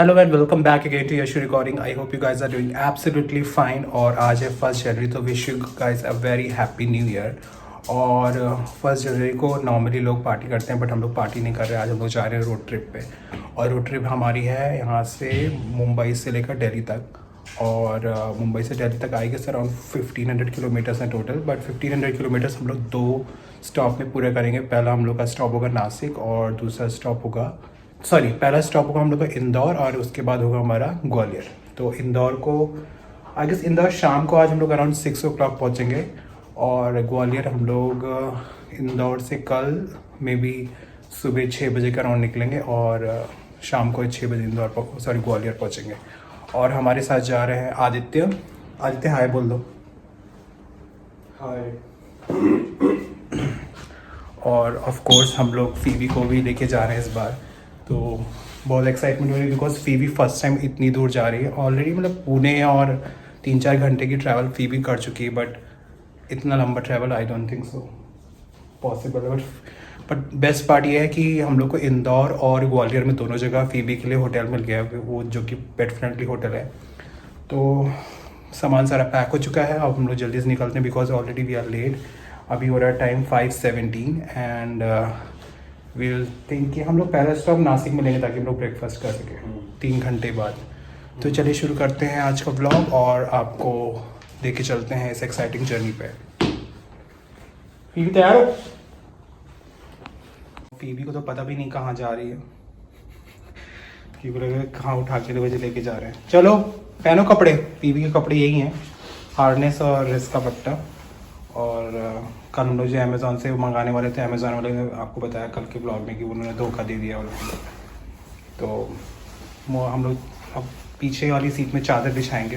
Hello and welcome back again to Yashu recording. I hope you guys are doing absolutely fine. और आज है 1 जनवरी, तो wish you guys a very happy new year. और 1 जनवरी को normally लोग पार्टी करते हैं, बट हम लोग पार्टी नहीं कर रहे हैं। आज हम लोग जा रहे हैं रोड ट्रिप पे। और रोड ट्रिप हमारी है यहाँ से मुंबई से लेकर दिल्ली तक। और मुंबई से दिल्ली तक आएगी सर अराउंड 1500 किलोमीटर्स हैं टोटल। बट 1500 किलोमीटर्स हम लोग 2 स्टॉप में पूरे करेंगे। पहला हम लोग का स्टॉप होगा नासिक और दूसरा स्टॉप होगा पहला स्टॉप होगा हम लोग का इंदौर और उसके बाद होगा हमारा ग्वालियर। तो इंदौर को आई गेस इंदौर शाम को आज हम लोग अराउंड 6 o'clock पहुँचेंगे। और ग्वालियर हम लोग इंदौर से कल में भी सुबह 6 बजे के अराउंड निकलेंगे और शाम को 6 बजे ग्वालियर पहुँचेंगे। और हमारे साथ जा रहे हैं आदित्य हाय बोल दो। हाय। और ऑफ कोर्स हम लोग फीवी को भी लेके जा रहे हैं इस बार। तो बहुत एक्साइटमेंट हो रही है बिकॉज फीवी फर्स्ट टाइम इतनी दूर जा रही है। ऑलरेडी मतलब पुणे और 3-4 घंटे की ट्रैवल फीवी कर चुकी है, बट इतना लंबा travel I don't think so possible. But best part ये है कि हम लोग को इंदौर और ग्वालियर में दोनों जगह फीवी के लिए होटल मिल गया है, वो जो कि पेट फ्रेंडली होटल है। तो सामान सारा पैक हो चुका है। अब हम लोग जल्दी से निकलते हैं because already we are late. अभी हो रहा है टाइम 5:17 एंड वील थिंक कि हम लोग पहला स्टॉप नासिक में लेंगे ताकि हम लोग ब्रेकफास्ट कर सकें 3 घंटे बाद। तो चलिए शुरू करते हैं आज का ब्लॉग और आपको लेके चलते हैं इस एक्साइटिंग जर्नी पे। फीवी तैयार हो? फीवी को तो पता भी नहीं कहाँ जा रही है कि बोले कहाँ उठा के मुझे लेके जा रहे हैं। चलो पहनो कपड़े। फीवी के कपड़े यही हैं, हार्नेस और रिस्ट का पट्टा। और कल हम लोग जो अमेज़ॉन से मंगाने वाले थे, अमेज़ॉन वाले ने आपको बताया कल के ब्लॉग में कि उन्होंने धोखा दे दिया उन्होंने। तो हम लोग अब पीछे वाली सीट में चादर बिछाएंगे,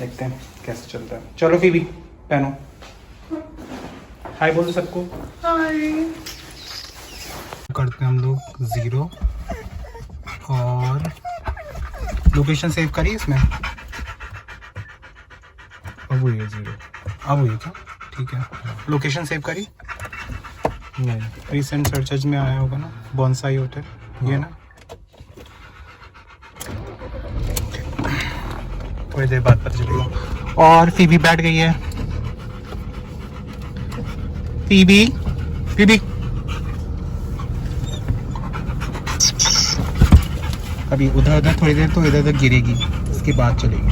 देखते हैं कैसे चलता है। चलो फीवी पहनो। हाय बोलो सबको। हाय। करते हैं हम लोग 0 और लोकेशन सेव करिए इसमें। अब हुई है 0। अब हुई क्या? ठीक है, लोकेशन सेव करी। नहीं। रिसेंट सर्चेज में आया होगा ना, बॉन्साई होटल, ये ना। थोड़ी देर बाद पता चलेगा। और फीबी बैठ गई है। फीबी अभी उधर थोड़ी देर तो इधर गिरेगी, उसके बाद चलेगी।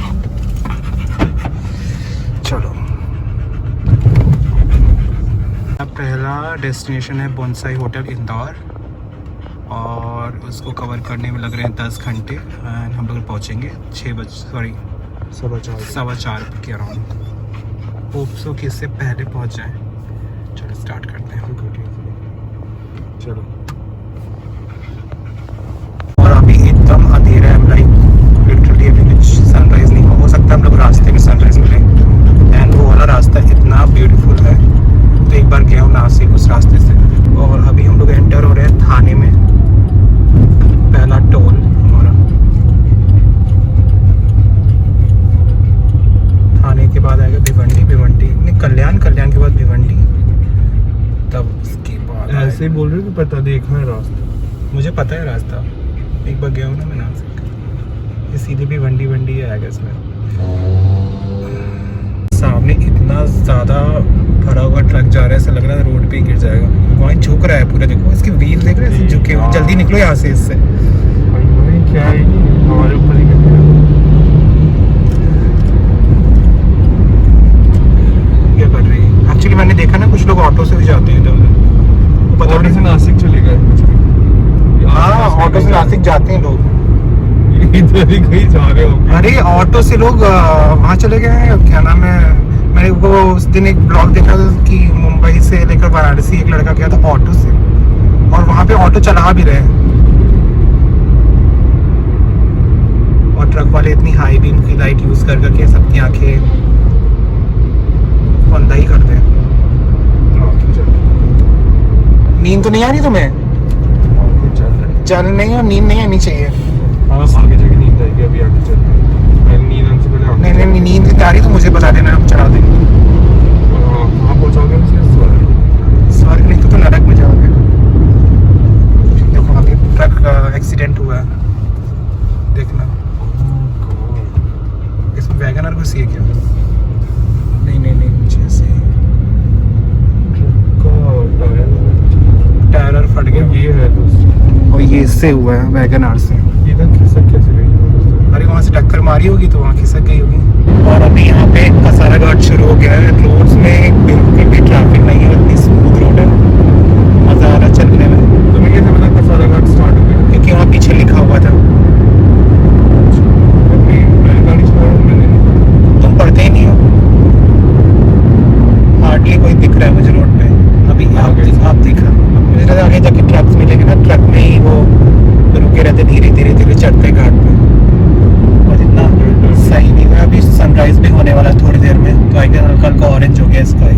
चलो, पहला डेस्टिनेशन है बॉन्साई होटल इंदौर और उसको कवर करने में लग रहे हैं 10 घंटे। एंड हम लोग पहुँचेंगे 4:15 के अराउंड। होप सो कि इससे पहले पहुँच जाएं। चलो स्टार्ट करते हैं। चलो। और अभी एकदम अंधेरा है, लाइक लिटरली अभी कुछ सनराइज नहीं हो सकता हम लोग रास्ते में सनराइज मिले। एंड वो वाला रास्ता इतना ब्यूटीफुल है, तो एक बार गया हूँ नासिक उस रास्ते से। और अभी हम लोग एंटर हो रहे हैं थाने में, पहला टोल हमारा। थाने के बाद आएगा भिवंडी नहीं, कल्याण के बाद भिवंडी, तब उसके बाद ऐसे ही बोल रहे हो कि पता देखना है रास्ता? मुझे पता है रास्ता, एक बार गया हूँ ना मैं नासिक। ये सीधे भिवंडी है आगे इसमें। सामने इतना ज़्यादा भरा हुआ ट्रक जा रहा है, ऐसा लग रहा है रोड पे ही गिर जाएगा। वहाँ झुक रहा है पूरा, देखो इसके व्हील देख रहे हैं झुके हुए। जल्दी निकलो यहाँ से इससे। क्या है हमारे ऊपर ही क्या कर रही है? एक्चुअली मैंने देखा ना कुछ लोग ऑटो से भी जाते हैं इधर। पता ऑटो से नासिक चले गए। हाँ, ऑटो से नासिक जाते हैं लोग। इधर ही कहीं जा रहे हो? अरे ऑटो से लोग वहाँ चले गए हैं, क्या नाम है, मैंने वो उस दिन एक ब्लॉग देखा कि मुंबई से लेकर वाराणसी एक लड़का गया था ऑटो से, और वहाँ पे ऑटो चला भी रहे हैं। और ट्रक वाले इतनी हाई बीम की लाइट यूज कर करके सबकी आंखें बंदा ही करते हैं। नींद तो नहीं आ रही तुम्हें? चल नहीं, और नींद नहीं आनी चाहिए। हाँ, आगे जाके नींद आएगी, अभी आगे चलते हैं। नींद आने से पहले नहीं नींद नहीं आ रही तो मुझे बता देना, हम चला देंगे। कहाँ पहुँचाओगे? स्वर्ग नहीं तो नरक में जाओगे। देखो अभी ट्रक एक्सीडेंट हुआ है, से हुआ है, वैगन आर से। इधर खिसक कैसे गई है? अरे वहाँ से टक्कर मारी होगी तो वहाँ खिसक गई होगी। और अभी यहाँ पे कसारा घाट शुरू हो गया है। रोड्स में बिल्कुल भी ट्रैफिक नहीं है, इतनी स्मूथ रोड है, मज़ा आ रहा चलने में। तुम्हें कैसे पता कसारा घाट स्टार्ट हो गया? क्योंकि वहाँ पीछे लिखा हुआ था। मैं गाड़ी छोड़ा मैंने। तुम पढ़ते ही नहीं हो, हार्डली कोई दिख रहा है मुझे रोड पे। अभी आप देखा, मेरे आगे जाके ट्रक्स मिलेंगे ना, ट्रक में ही वो रुके रहते, धीरे धीरे धीरे चढ़ते घाट पे। और इतना सही नहीं है। अभी सनराइज भी होने वाला है थोड़ी देर में, तो आई गेस हल्का हल्का ऑरेंज हो गया स्काई।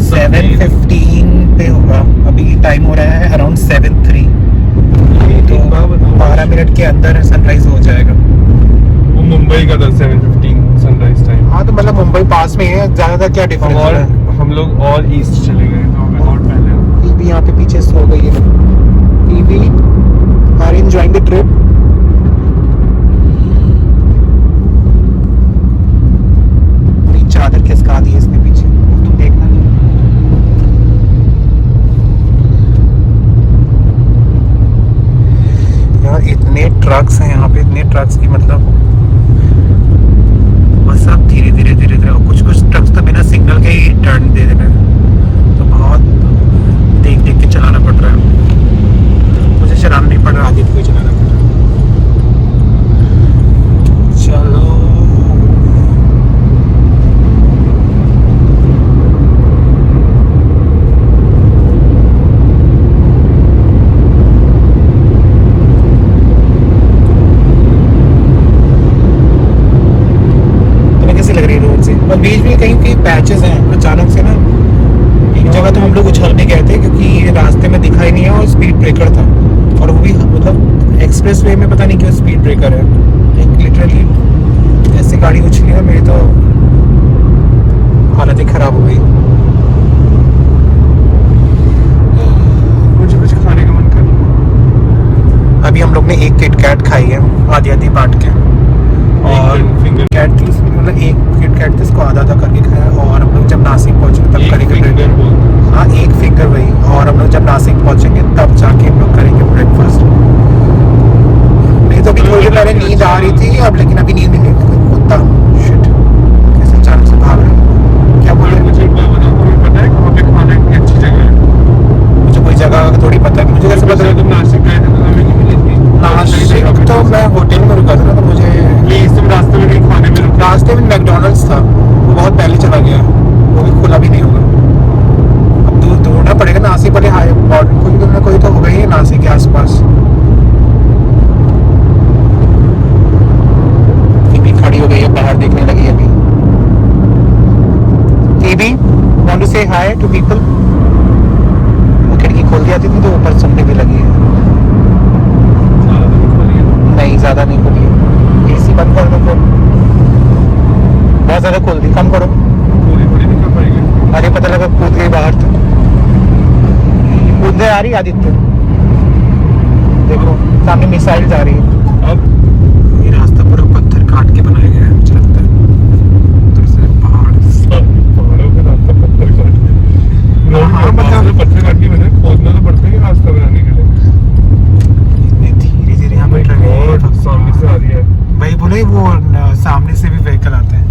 7:15 पे होगा, अभी टाइम हो रहा है अराउंड 7:03, तो 12 मिनट के अंदर सनराइज हो जाएगा। वो मुंबई का था 7:15 सनराइज टाइम। हाँ तो मतलब मुंबई पास में है, ज़्यादातर क्या डिफरेंस और है। हम लोग और ईस्ट चले गए तो और पहले टीवी यहाँ पे पीछे सो गई है। TV are enjoying the trip. चादर खिसका दी है इसने पीछे, तुम देखना नहीं। यार इतने ट्रक्स हैं यहाँ पे, इतने ट्रक्स की मतलब बस सब धीरे धीरे धीरे धीरे, कुछ कुछ ट्रक्स तो बिना सिग्नल के ही टर्न दे रहे हैं, तो बहुत देख देख के चलाना पड़ रहा है। मुझे चलाना नहीं पड़ रहा, आदित्य को ही चलाना पड़ रहा है। चलो बीच में कहीं कहीं पैचेस हैं, अचानक से ना एक जगह तो हम लोग उछलने गए थे क्योंकि रास्ते में दिखा ही नहीं है और स्पीड ब्रेकर था, और वो भी मतलब एक्सप्रेस वे में पता नहीं क्यों स्पीड ब्रेकर है। एक लिटरली ऐसे गाड़ी उछली ना, मेरी तो हालत ही ख़राब हो गई। मुझे कुछ खाने का मन कर रहा है। अभी हम लोग ने एक किट कैट खाई है आधी आधी बांट के, और फिंगर कैट थी मतलब एक किट कैट थी, इसको आधा आधा करके खाया। और हम लोग जब नासिक पहुँचे तब करेंगे, हाँ एक फिंगर वही। और हम लोग जब नासिक पहुँचेंगे तब जाके हम लोग करेंगे ब्रेकफास्ट। नहीं तो अभी थोड़ी देर पहले नींद आ रही थी, अब लेकिन अभी नींद नहीं। कुत्ता शिट कैसे अचानक से भाग रहा है, क्या बोल रहे हैं? मुझे एक बात बताओ, तुम्हें पता है कहाँ पे खाने की अच्छी जगह है? मुझे कोई जगह थोड़ी पता है, मुझे कैसे पता है? तुम नासिक गए थे तो हमें नहीं मिली थी नासिक तो मैं होटल में रुका था ना, तो मुझे प्लीज तुम रास्ते में कहीं खाने में रुके? रास्ते में मैकडोनल्ड्स था, वो बहुत पहले चला गया, वो भी खुला भी नहीं होगा। अब दूर ढूंढना पड़ेगा नासिक वाले हाई बॉर्डर, कोई तो होगा ही नासिक के आसपास। टीवी खड़ी हो गई है, बाहर देखने लगी है अभी। टीवी वांट टू से हाय टू पीपल। वो खिड़की खोल दिया थी तो ऊपर सुनने भी लगी है। नहीं ज़्यादा नहीं खोली है, एसी बंद कर दो फिर, बहुत ज़्यादा खोल दी, कम करो। पूरी पूरी नहीं कर पाएंगे। अरे पता लगा कूद गई बाहर, तो कूदने आ रही आदित्य, देखो सामने मिसाइल जा रही है। अब ये रास्ता पूरा पत्थर काट के बनाया गया है, मुझे लगता है उधर से पहाड़, पहाड़ों का रास्ता पत्थर काट के। हाँ, मतलब पत्थर काट के बना, खोदना तो पड़ता है रास्ता बनाने के लिए। इतने धीरे धीरे यहाँ पे ट्रक और सामने से आ रही है भाई, बोले वो सामने से भी व्हीकल आते हैं।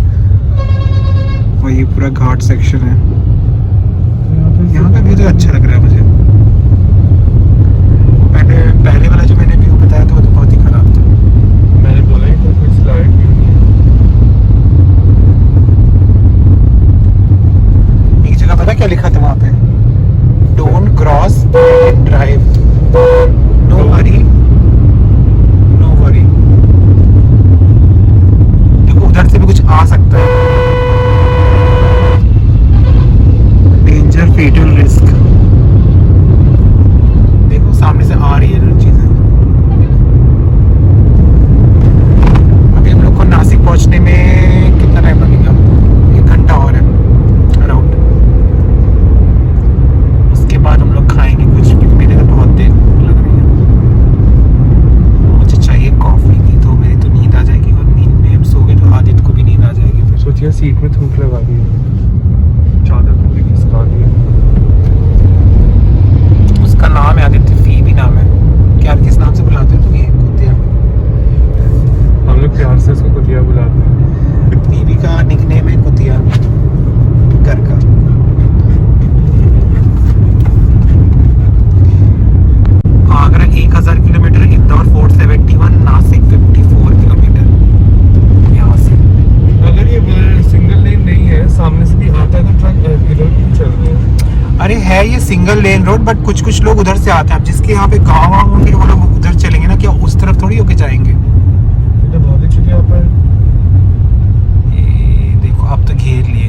वही पूरा घाट सेक्शन है, यहाँ का व्यू तो अच्छा लग रहा है मुझे। पहले वाला जो मैंने व्यू बताया था वो तो बहुत ही खराब था। मैंने बोला ही था कुछ लाइट व्यू नहीं है। एक जगह पता क्या लिखा था वहाँ पे? Don't cross drive, no worry, no worry. देखो उधर से भी कुछ आ सकता है, डेंजर फेटल रिस्क। देखो सामने से आ रही है जो चीजें। अभी हम लोग को नासिक पहुंचने में कितना टाइम लगेगा? 1 घंटा और है अराउंड। उसके बाद हम लोग खाएंगे कुछ, क्योंकि मेरे तो बहुत देर लग रही है। मुझे चाहिए कॉफी की, तो मेरी तो नींद आ जाएगी, और नींद में हम सो गए तो आदित्य को भी नींद आ जाएगी। फिर सोचिए सीट में थूक लगा दी है, चादर पूरी खिसका दी है। अरे है ये सिंगल लेन रोड, बट कुछ कुछ लोग उधर से आते हैं। अब जिसके यहाँ पे गाँव वाँव होंगे वो लोग उधर चलेंगे ना, क्या उस तरफ थोड़ी होके जाएंगे। तो बहुत अच्छी यहाँ पर ये देखो अब तो घेर लिए।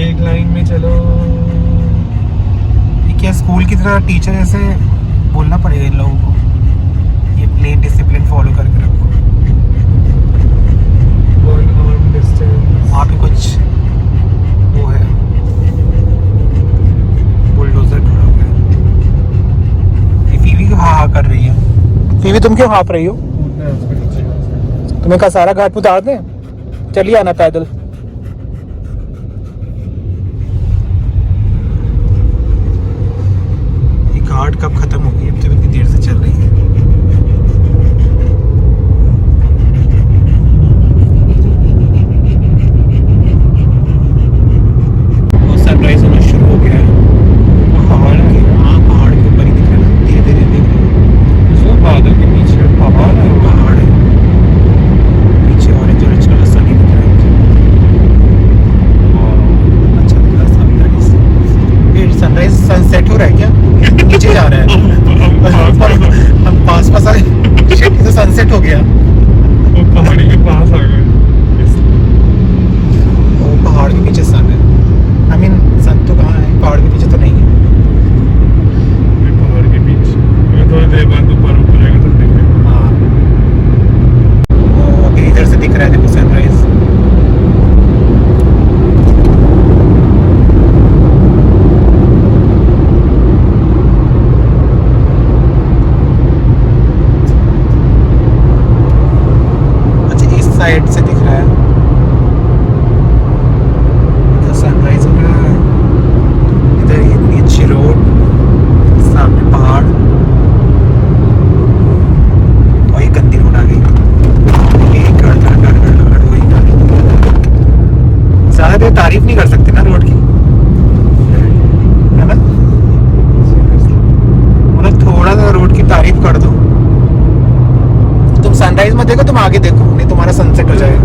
एक लाइन में चलो। ये क्या स्कूल की तरह टीचर ऐसे बोलना पड़ेगा इन लोगों को, ये प्लेन डिसिप्लिन फॉलो करके रखो। 1 arm distance। वहाँ पे कुछ वो है, बुलडोजर खड़ा हुआ है। ये फीवी क्यों हाँ हाँ कर रही है? फीवी तुम क्यों हाँप रही हो? कूदना है उसके नीचे। तुम्हें कहा सारा घाट पे उतार दें? चलिए आना पैदल। ये घाट कब खत्म होगी? अब तो इतनी देर से चल रही है। सनराइज होना शुरू हो गया है। पहाड़ के, हाँ पहाड़ के ऊपर ही दिख रहा है, धीरे धीरे दिख रहा है। जो बादल के पीछे पहाड़ है। पहाड़ है पीछे, ऑरेंज ऑरेंज कलर सा नहीं दिख रहा है मुझे। अच्छा दिख रहा है सनराइज। ये सनराइज सनसेट हो रहा है क्या? नीचे जा रहा है। हम पास पास आए, शिट तो सनसेट हो गया। वो पहाड़ी के पास आ गए। वो पहाड़ के पीछे सन है। आई मीन सन तो कहाँ है, पहाड़ के पीछे तो नहीं है। ये पहाड़ के पीछे मैं थोड़ी देर बाद ऊपर जाएगा तब देखेंगे। हाँ वो अभी इधर से दिख रहा है, देखो सनराइज। अच्छा इस साइड से दिख रहा है सनराइज हो रहा है। इधर इतनी अच्छी रोड, सामने पहाड़, और ये गंदी रोड आ गई। ये गड़ गड़ गड़ गड़ गड़ वही गड़। ज़्यादा देर तारीफ नहीं कर सकते ना रोड की, है ना? मतलब थोड़ा सा रोड की तारीफ कर दो। तुम सनराइज मत देखो, तुम आगे देखो, नहीं तुम्हारा सनसेट हो जाएगा।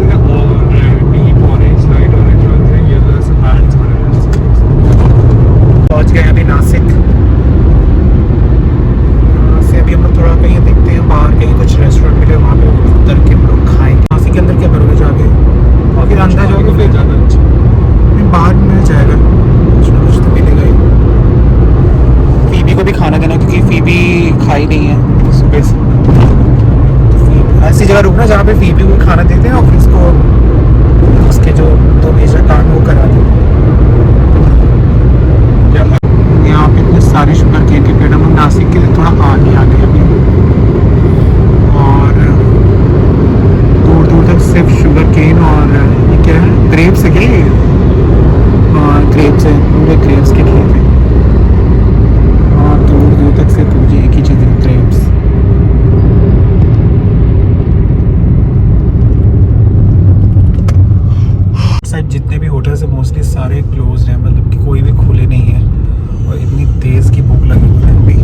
पहुंच गए अभी नासिक। यहाँ से अभी हम लोग थोड़ा कहीं देखते हैं बाहर, कहीं कुछ रेस्टोरेंट मिले वहाँ पे उतर के हम लोग खाएंगे। नासिक के अंदर क्या करोगे जाके? और फिर अंदर जाओगे फिर ज़्यादा नहीं, बाहर मिल जाएगा, कुछ ना कुछ तो मिलेगा ही। फीबी को भी खाना देना, क्योंकि फीबी खाई नहीं है सुबह से। तो ऐसी जगह रुकना जहाँ पे फीबी को खाना देते हैं और फिर उसको उसके जो 2 मेजर काम वो करा दें। यहाँ पे इतने सारे शुगर केन के पेड़, हम लोग नासिक के थोड़ा आगे आ गए अभी, और दूर दूर तक सिर्फ शुगर केन और ये क्या है, ग्रेप्स है क्या ये? हाँ ग्रेप्स है, पूरे ग्रेप्स के खेत हैं। और दूर दूर तक सिर्फ मुझे एक ही चीज़ है, ग्रेप्स। साइड जितने भी होटल्स हैं मोस्टली सारे क्लोज हैं, मतलब कि कोई भी खुले नहीं है। और इतनी तेज़ की भूख लगी हुई है अभी।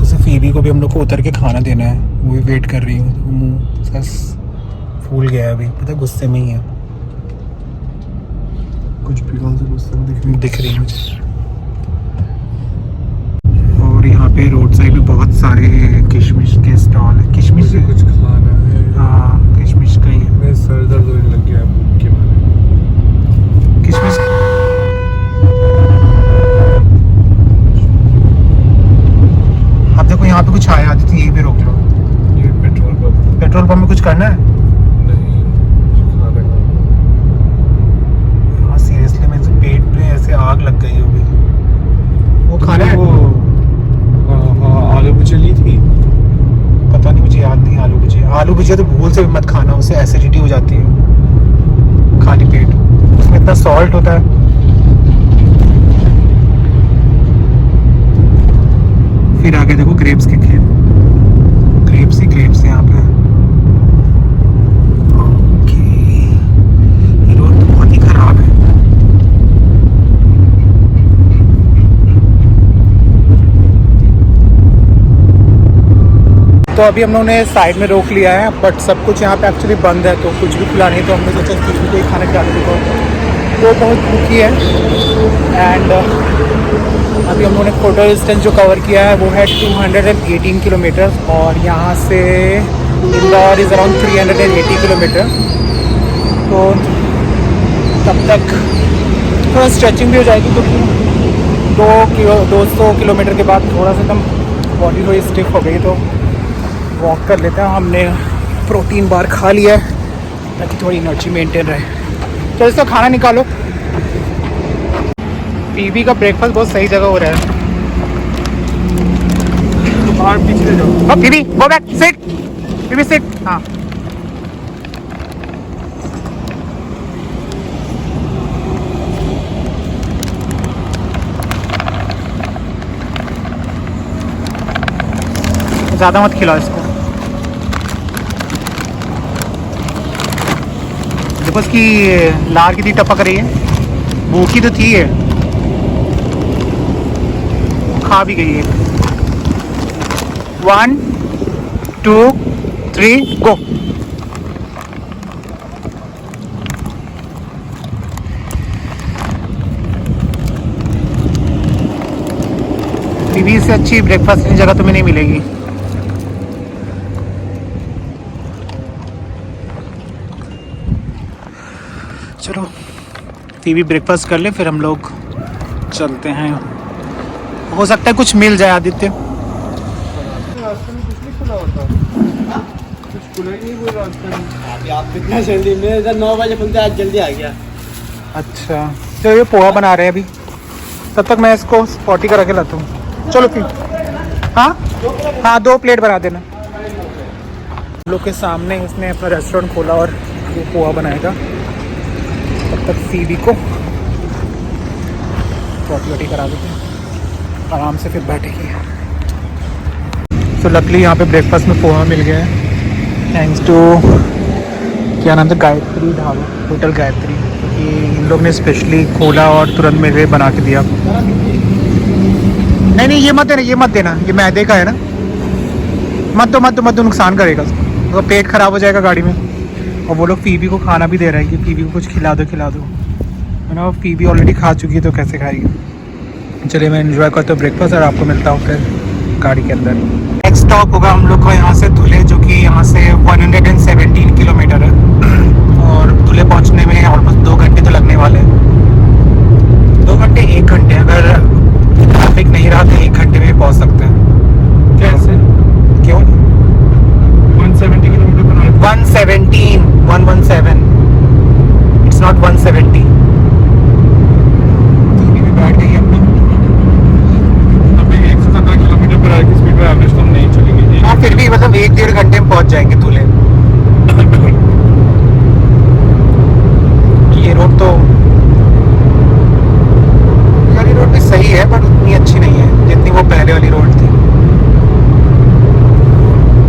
उसे फीबी को भी हम लोग को उतर के खाना देना है, वो भी वेट कर रही हूँ। मुँह बस फूल गया है अभी, पता है गुस्से में ही है। कुछ भी कौन सा गुस्सा दिख रही है मुझे। और यहाँ पे रोड साइड में बहुत सारे किशमिश के स्टॉल है। किशमिश मुझे कुछ खाना है। हाँ किशमिश का ही है। मेरे सर दर्द होने लग गया भूख के मारे। किशमिश अब देखो यहाँ पे कुछ आया आती थी, यही भी रोक लो। ये पेट्रोल पंप पेट्रोल पंप में कुछ करना है? नहीं, खाना खाना। हाँ सीरियसली मेरे पेट में ऐसे आग लग गई होगी। वो खाना है? हाँ आलू चली थी। पता नहीं, मुझे याद नहीं। आलू भुजिया तो भूल से भी मत खाना, उससे एसिडिटी हो जाती है खाली पेट। उसमें इतना सॉल्ट होता है। फिर आगे देखो ग्रेप्स के खेत, ग्रेप्स ही ग्रेप्स हैं यहाँ पे। ओके ये रोड तो बहुत ही खराब है। तो अभी हम लोगों ने साइड में रोक लिया है, बट सब कुछ यहाँ पे एक्चुअली बंद है, तो कुछ भी खुला नहीं, तो हमने सोचा किसी को ही खाना खिला देते। तो बहुत भूखी है। एंड अभी हम लोगों ने टोटल डिस्टेंस जो कवर किया है वो है 218 किलोमीटर, और यहाँ से इंदौर इज़ अराउंड 380 किलोमीटर। तो तब तक थोड़ा स्ट्रेचिंग भी हो जाएगी, क्योंकि 200 किलोमीटर के बाद थोड़ा सा एकदम बॉडी थोड़ी स्टिफ हो गई, तो वॉक कर लेते हैं। हमने प्रोटीन बार खा लिया है ताकि थोड़ी एनर्जी मेंटेन रहे। तो इसको खाना निकालो। पीबी का ब्रेकफास्ट बहुत सही जगह हो रहा है। बाहर पीछे जाओ। PB go back, sit. PB sit. हाँ, ज़्यादा मत खिलाओ इसको। देखो इसकी लार कितनी टपक रही है। भूखी तो थी है, खा भी गई है। 1 2 3 गो। टीवी से अच्छी ब्रेकफास्ट की जगह तुम्हें नहीं मिलेगी। चलो टीवी ब्रेकफास्ट कर ले, फिर हम लोग चलते हैं। हो सकता है कुछ मिल जाए आदित्य। रास्ते में कुछ नहीं खुला होता, कुछ खुला ही नहीं वो रास्ते में। अभी आप कितना जल्दी, मेरे इधर 9 बजे खुलते आज जल्दी आ गया। अच्छा, तो ये पोहा बना रहे हैं अभी, तब तक मैं इसको स्पॉटी करा के लाता हूँ। चलो फिर। हाँ हाँ, 2 प्लेट बना देना। हम लोग के सामने इसने अपना रेस्टोरेंट खोला और ये पोहा बनाएगा। तब तक सीबी को रोटी वोटी करा देते हैं, आराम से फिर बैठेगी। तो लकली यहाँ पे ब्रेकफास्ट में पोहा मिल गया है, थैंक्स टू क्या नाम था, गायत्री ढाबा, होटल गायत्री। क्योंकि इन लोग ने स्पेशली खोला और तुरंत मेरे बना के दिया। नहीं नहीं, ये मत देना, ये मत देना, ये मैदे का है ना। मत दो, नुकसान करेगा, तो पेट खराब हो जाएगा गाड़ी में। और वो लोग पीबी को खाना भी दे रहे हैं कि पीबी को कुछ खिला दो। है ना, पीबी ऑलरेडी खा चुकी है, तो कैसे खाएगी। चलिए मैं एंजॉय करता हूँ ब्रेकफास्ट, और आपको मिलता हूँ फिर गाड़ी के अंदर। नेक्स्ट स्टॉप होगा हम लोग को यहाँ से धुले, जो कि यहाँ से 117 किलोमीटर है, और धुले पहुँचने में ऑलमोस्ट 2 घंटे तो लगने वाले हैं। 2 घंटे 1 घंटे, अगर ट्रैफिक नहीं रहा तो 1 घंटे में पहुँच सकते हैं। कैसे? क्यों? 170 किलोमीटर बना 117 इट्स नॉट 170। टीवी में बैठ गई अपनी। अभी 117 किलोमीटर पर की स्पीड पर एवरेज तो हम नहीं चलेंगे। हाँ, फिर भी मतलब 1-1.5 घंटे में पहुंच जाएंगे धुले। ये रोड तो, ये रोड भी सही है, बट उतनी अच्छी नहीं है जितनी वो पहले वाली रोड थी।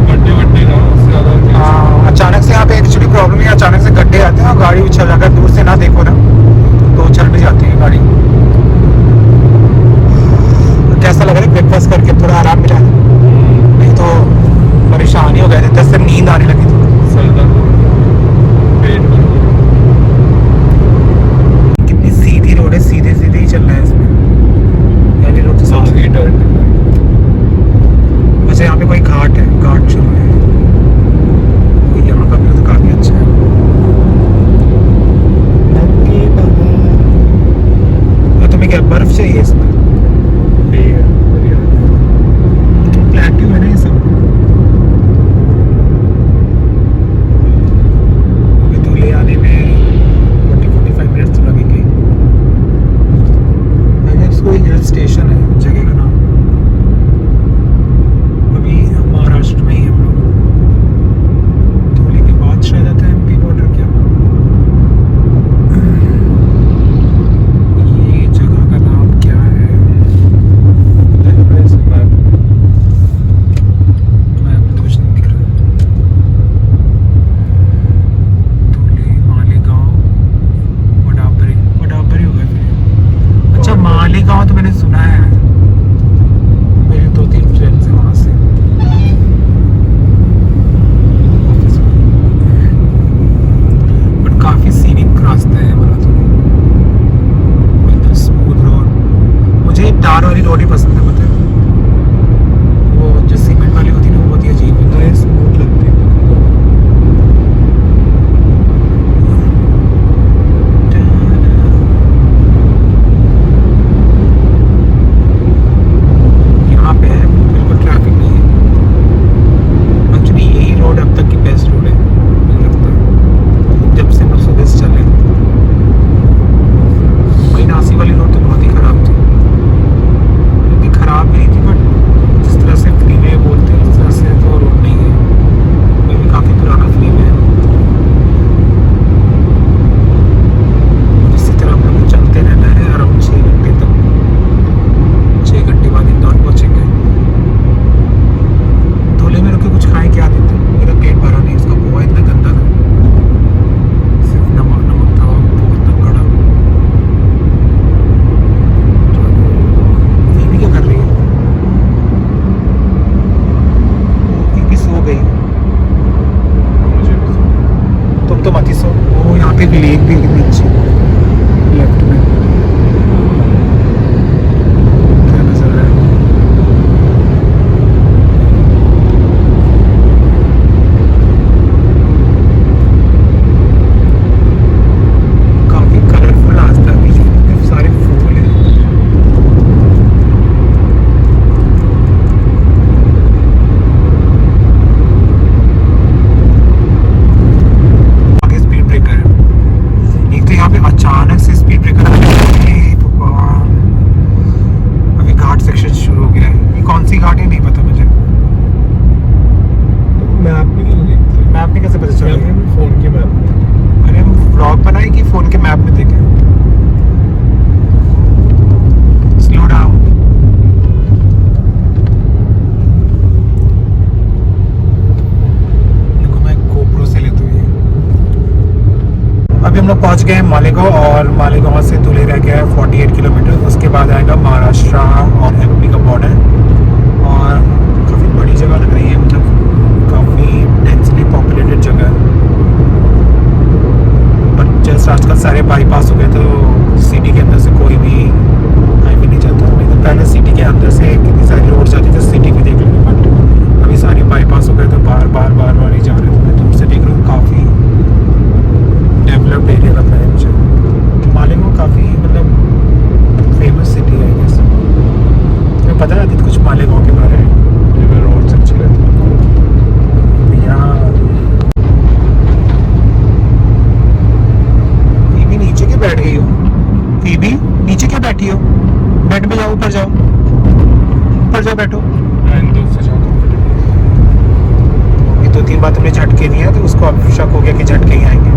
गड्ढे ना उससे ज़्यादा। हाँ, अचानक से यहाँ पे एक्चुअली प्रॉब्लम है, अचानक से गड्ढे आते हैं और गाड़ी उछल, अगर दूर से ना देखो ना तो उछल भी जाती है गाड़ी। कैसा लग रहा है ब्रेकफास्ट करके? थोड़ा आराम मिला, नहीं तो परेशानी हो गए थे, जैसे नींद आने लगी थी। पेट कितनी सीधी रोड है, सीधे सीधे ही चलना है इसमें। पहली रोड तो सबसे अच्छा, यहाँ पे कोई घाट है, घाट शुरू है। यहाँ का व्यू तो काफ़ी अच्छा है। पे एक लेक भी है कितनी अच्छी लेफ्ट में। क्या नजर आ रहा है? काफी कलरफुल रास्ता है, पीछे कितने सारे फूल हैं। आगे स्पीड ब्रेकर है। एक तो यहाँ पे अचानक से स्पीड ब्रेकर आ गया है। भगवान, अभी घाट सेक्शन शुरू हो गया है। ये कौन सी घाट है नहीं पता मुझे। मैप में क्यों नहीं देखते? मैप में कैसे पता चलेगा? फोन के मैप में। अरे हम व्लॉग बनाए कि फोन के मैप में देखें? Slow down. देखो मैं GoPro से लेता हूँ ये। अभी हम लोग पहुँच गए हैं मालेगांव और मालेगांव से दूर रह गया है 48 किलोमीटर। उसके बाद आएगा महाराष्ट्र और MP का बॉर्डर और काफ़ी बड़ी जगह लग रही है, मतलब काफ़ी डेंसली पॉपुलेटेड जगह है। बट जैसे आजकल सारे बाईपास हो गए तो सिटी के अंदर से कोई भी हाईवे नहीं जाता। नहीं तो पहले सिटी के अंदर से कितनी सारी रोड जाती थी सिटी में देख लेंगे, बट अभी सारे बाईपास हो गए तो बार बार ही जा रहे थे। मैं दूर से देख रहा हूँ, काफ़ी डेवलप्ड एरिया लग रहा है मुझे। मालेगांव काफ़ी मतलब फेमस सिटी है आई गेस। तुम्हें पता है कुछ मालेगांव के बारे में? रोड से अच्छी रहती है। यहाँ फीबी नीचे क्यों बैठ गई हो? फीबी नीचे क्यों बैठी हो? बेड पे जाओ, ऊपर जाओ, ऊपर जाओ, बैठो। इन दो से जाओ कंफर्टेबल। ये 2-3 बार तुमने झटके दिए तो उसको अब शक हो गया कि झटके ही आएंगे।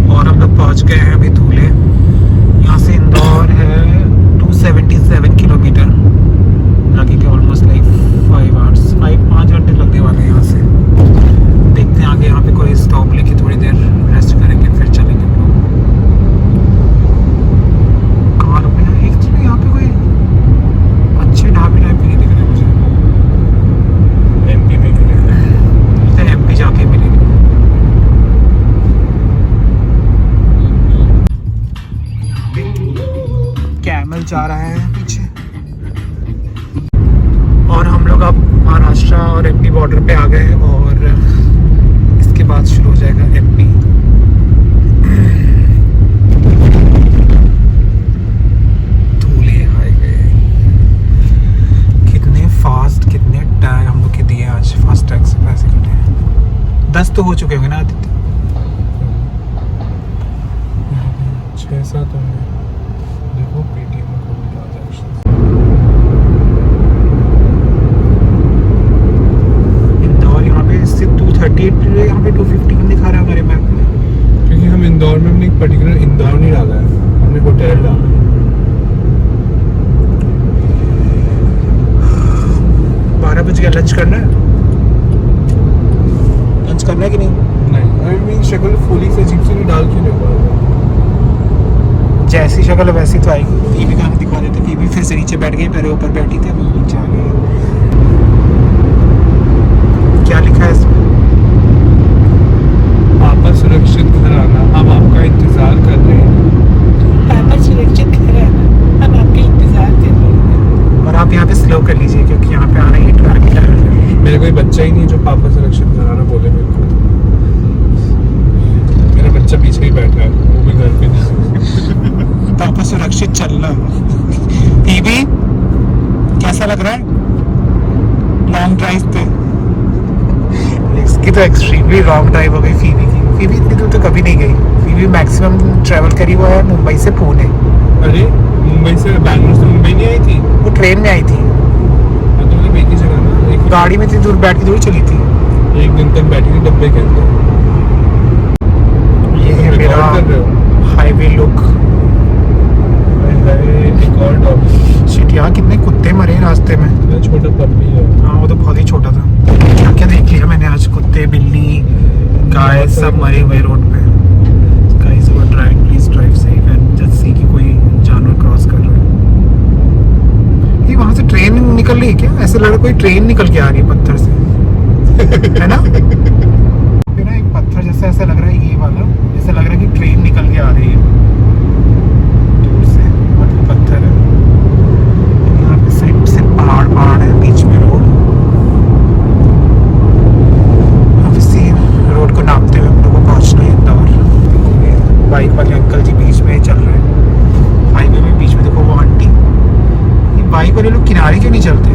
और हम लोग पहुंच गए हैं अभी धूले। यहाँ से इंदौर है 277 किलोमीटर, लगेगा ऑलमोस्ट लाइक 5 घंटे लगने वाले हैं यहाँ से। देखते हैं आगे यहाँ पे कोई स्टॉप लेके थोड़ी देर रेस्ट करेंगे फिर चलेंगे हम लोग। कहाँ रुके हैं? एक चीज यहाँ पे कोई अच्छे ढाबे टाइप के नहीं दिख रहे मुझे। MP में क्यों लिखा है? तो MP जाके मिलेंगे। कैमल जा रहा है पीछे और हम लोग अब महाराष्ट्र और MP बॉर्डर पे आ गए हैं और इसके बाद शुरू हो जाएगा MP। धूले हाईवे कितने फास्ट, कितने टाइम हम लोग के दिए आज फास्ट टैग से पैसे कटे हैं। 10 तो हो चुके होंगे ना आदित्य? 6-7 होंगे। देखो पेटीएम में कोई ट्रांजैक्शन। इंदौर यहाँ पे इससे 238 यहाँ पे 251 दिखा रहा है हमारे मैप में। क्योंकि हम इंदौर में हमने पर्टिकुलर इंदौर नहीं डाला है, हमने होटल डाला है। 12 बज गया, लंच करना है? लंच करना है कि नहीं? नहीं, मैं शक्ल फूली से अजीब से नहीं डाल क्यों नहीं पा रहा? जैसी शक्ल वैसी तो आएगी। फीबी का दिखा देते। फीबी फिर से नीचे बैठ गई, पहले ऊपर बैठी थी, अब नीचे आ गई। क्या लिखा है इसमें? पापा सुरक्षित घर आना, हम आपका इंतजार कर रहे हैं। पापा सुरक्षित घर आना, हम आपका इंतजार कर रहे हैं। और आप यहाँ पे स्लो कर लीजिए क्योंकि यहाँ पे आना ही ट्रैफिक है। मेरे कोई बच्चा ही नहीं है जो पापा सुरक्षित घर आना बोले मेरे को। मेरा बच्चा पीछे ही बैठा है, वो भी घर पे नहीं। पापा सुरक्षित चलना। फीबी कैसा लग रहा है लॉन्ग ड्राइव पे? इसकी तो एक्सट्रीमली लॉन्ग ड्राइव हो गई फीबी की। फीबी इतनी दूर तो कभी नहीं गई। फीबी मैक्सिमम ट्रैवल करी हुआ है मुंबई से पुणे। अरे मुंबई से बैंगलोर से मुंबई नहीं आई थी? वो ट्रेन में आई थी। हाँ, तो मतलब एक ही जगह ना, एक गाड़ी में इतनी दूर बैठ के थोड़ी चली थी। एक दिन तक बैठी थी डब्बे के अंदर। ये है रिकॉर्ड मेरा कर रहे हो? Highway look. Record of shit, यहाँ कितने कुत्ते मरे हैं रास्ते में। छोटा पप्पी है। हाँ वो तो बहुत ही छोटा था। क्या क्या देख लिया मैंने आज, कुत्ते, बिल्ली, गाय सब मरे हुए रोड पे। Guys, drive please drive safe and ऐसा लग रहा है कोई ट्रेन निकल के आ रही है पत्थर से, है ना? फिर ना एक पत्थर जैसा ऐसा लग रहा है, ये वाला जैसा लग रहा है कि ट्रेन निकल के आ रही है दूर से, मतलब पत्थर है। यहाँ पे साइड से पहाड़ है, बीच में रोड। अब इसी रोड को नापते हुए हम लोग को पहुँचना है इंदौर। बाइक वाले अंकल जी बीच में चल रहे हैं हाईवे में, बीच में देखो वो आंटी। ये बाइक वाले लोग किनारे क्यों नहीं चलते?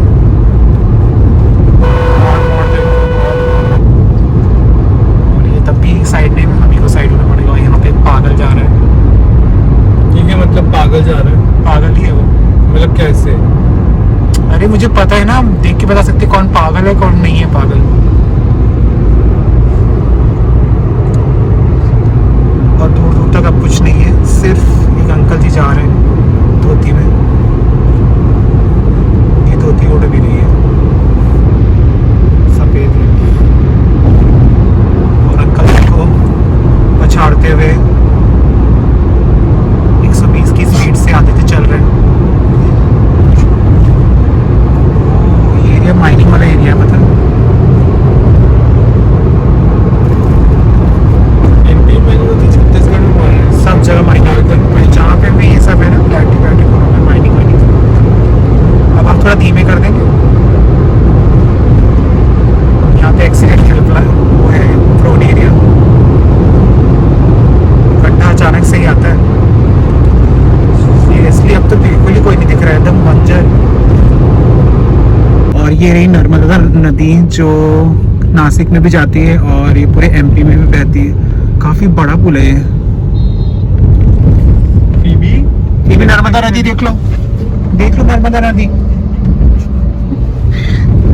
और ये तब भी साइड नहीं, हम ही को साइड होना पड़ेगा। यहाँ पे एक पागल जा रहा है। ठीक है, मतलब पागल जा रहा है, पागल ही है वो। मतलब कैसे? अरे मुझे पता है ना, हम देख के बता सकते कौन पागल है कौन नहीं है पागल। और दूर दूर तक अब कुछ नहीं है, सिर्फ एक अंकल जी जा रहे हैं धोती में। ये धोती ओढ़ भी नहीं है, सफेद है। और अंकल जी को पछाड़ते हुए 120 की स्पीड से आते थे चल रहे हैं। ये एरिया माइनिंग वाला एरिया है, मतलब एमपी में नहीं होती, छत्तीसगढ़ में मार रहे हैं। सब जगह माइनिंग, जहाँ पे भी ये सब है ना प्लेटिक माइनिंग। अब हम थोड़ा धीमे कर देंगे। यहाँ पे एक्सीडेंट वो है प्रोन एरिया, गड्ढा अचानक से ही आता है इसलिए अब तो बिल्कुल ही कोई नहीं दिख रहा है, एकदम बंजर। और ये रही नर्मदा नदी जो नासिक में भी जाती है और ये पूरे एमपी में भी बहती है। काफी बड़ा पुल है ये। ये भी नर्मदा नदी देख लो नर्मदा नदी।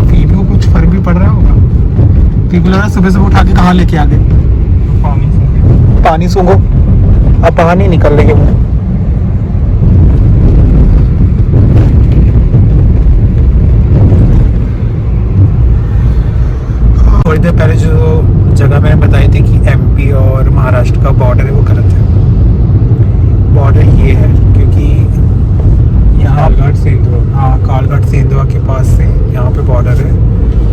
पीबी को कुछ फर्क भी पड़ रहा होगा। पीबी लग रहा है सुबह उठा के कहाँ लेके आ गए, पानी सूंघो, अब पानी निकल लेंगे वो। थोड़ी देर पहले जो जगह मैंने बताई थी कि एमपी और महाराष्ट्र का बॉर्डर है, वो गलत है। बॉर्डर ये है क्योंकि यहाँ कालघाट सेंधवा के पास से यहाँ पे बॉर्डर है,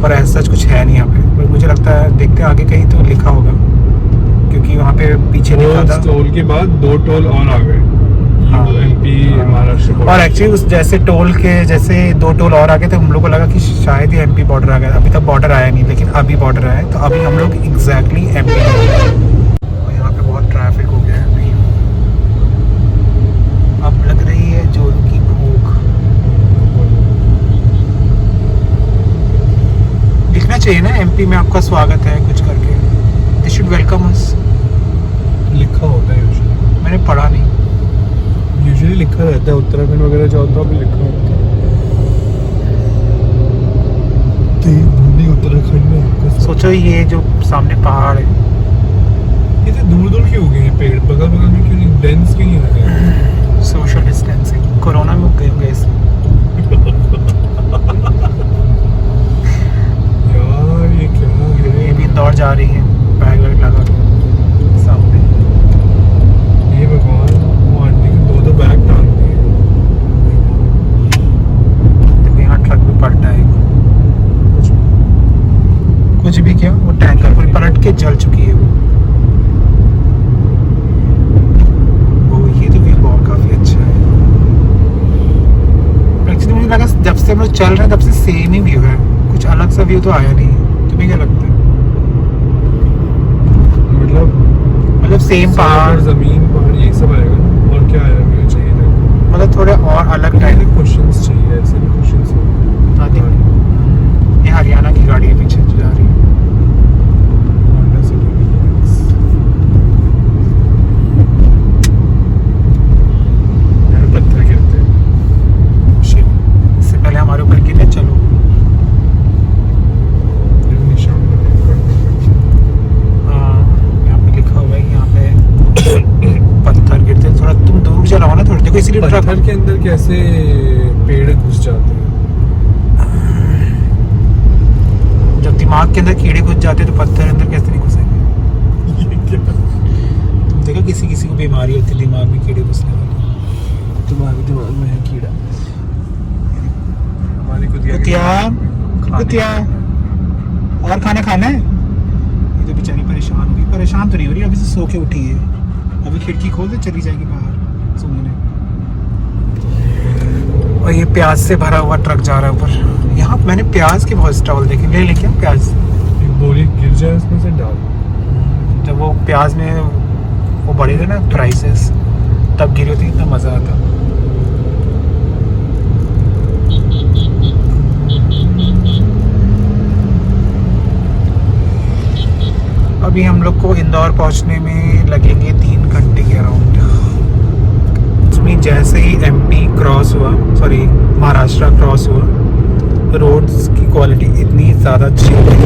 और ऐसा सच कुछ है नहीं यहाँ पे। पर मुझे लगता है देखते हैं आगे कहीं तो लिखा होगा, क्योंकि वहाँ पे पीछे लिखा था। टोल के बाद 2 टोल और आ गए, हाँ। एमपी महाराष्ट्र। और एक्चुअली उस जैसे टोल के जैसे 2 टोल और आ गए थे, हम लोग को लगा कि शायद ही एमपी बॉर्डर आ गया। अभी तक बॉर्डर आया नहीं, लेकिन अभी बॉर्डर आया है, तो अभी हम लोग एग्जैक्टली एमपी। और यहाँ पे बहुत ट्रैफिक हो गया है अभी। अब लग रही है जोरू की भूख। लिखना चाहिए ना एमपी में आपका स्वागत है कुछ करके, दे शुड वेलकम अस। लिखा होता है यूजुअली, मैंने पढ़ा नहीं। यूजुअली लिखा रहता है, उत्तराखंड वगैरह जाओ तो अभी लिखा होता है। तो उत्तराखंड में आपका सोचो ये जो सामने पहाड़ है, ये तो दूर दूर क्यों हो गए हैं पेड़, बगल बगल में क्यों नहीं, डेंस क्यों नहीं आ गए? सोशल डिस्टेंसिंग, कोरोना में गए होंगे इसमें। यार ये क्या है? ये भी इंदौर जा रही है बैग वैग लगा के सामने। ये भगवान, वो आंटी के 2 बैग टांग दिए। देखो यहाँ ट्रक भी पलटा है, कुछ भी क्या, वो टैंकर पूरी पलट के जल चुकी है वो। ये तो व्यू बहुत काफी अच्छा है। एक्चुअली मुझे लगा जब से हम लोग चल रहे हैं तब से सेम ही व्यू है, कुछ अलग सा व्यू तो आया नहीं। तुम्हें क्या लगता है? मतलब सेम पहाड़, जमीन, पहाड़, ये सब आएगा ना। और क्या आएगा मुझे चाहिए था, मतलब थोड़े और अलग टाइप पहले क्वेश्चंस चाहिए, ऐसे भी क्वेश्चंस ये हरियाणा की गाड़ी है पीछे जो जा रही है। होंडा सिटी यार पत्थर गिरते हैं। शिट, इससे पहले हमारे ऊपर गिरे। चलो निशान यहाँ पे लिखा हुआ है, यहाँ पे पत्थर गिरते हैं। थोड़ा तुम दूर चलाओ ना थोड़ा, देखो इसीलिए पत्थर के अंदर कैसे पेड़ घुस जाते हैं? जब दिमाग के अंदर कीड़े घुस जाते हैं तो पत्थर अंदर कैसे नहीं घुसेंगे? तुम देखो किसी किसी को बीमारी होती है दिमाग में कीड़े घुसने वाली। तुम्हारे दिमाग में है कीड़ा, हमारी को दिया क्या कुतिया और खाना खाना है। ये तो बेचारी परेशान हुई, परेशान तो नहीं हो रही, अभी से सो के उठी है। अभी खिड़की खोल दे, चली जाएगी बाहर सूंघने। और ये प्याज से भरा हुआ ट्रक जा रहा है ऊपर। यहाँ मैंने प्याज के बहुत स्टॉल देखे, ले लेके प्याज। एक बोरी गिर जाए उसमें से डाल। जब वो प्याज में वो बढ़े थे ना प्राइसेस, तब गिरी होती, इतना मज़ा आता। अभी हम लोग को इंदौर पहुंचने में लगेंगे 3 घंटे के अराउंड। उसमें जैसे ही एमपी क्रॉस हुआ, सॉरी महाराष्ट्र क्रॉस हुआ, रोड्स की क्वालिटी इतनी ज़्यादा अच्छी हो गई।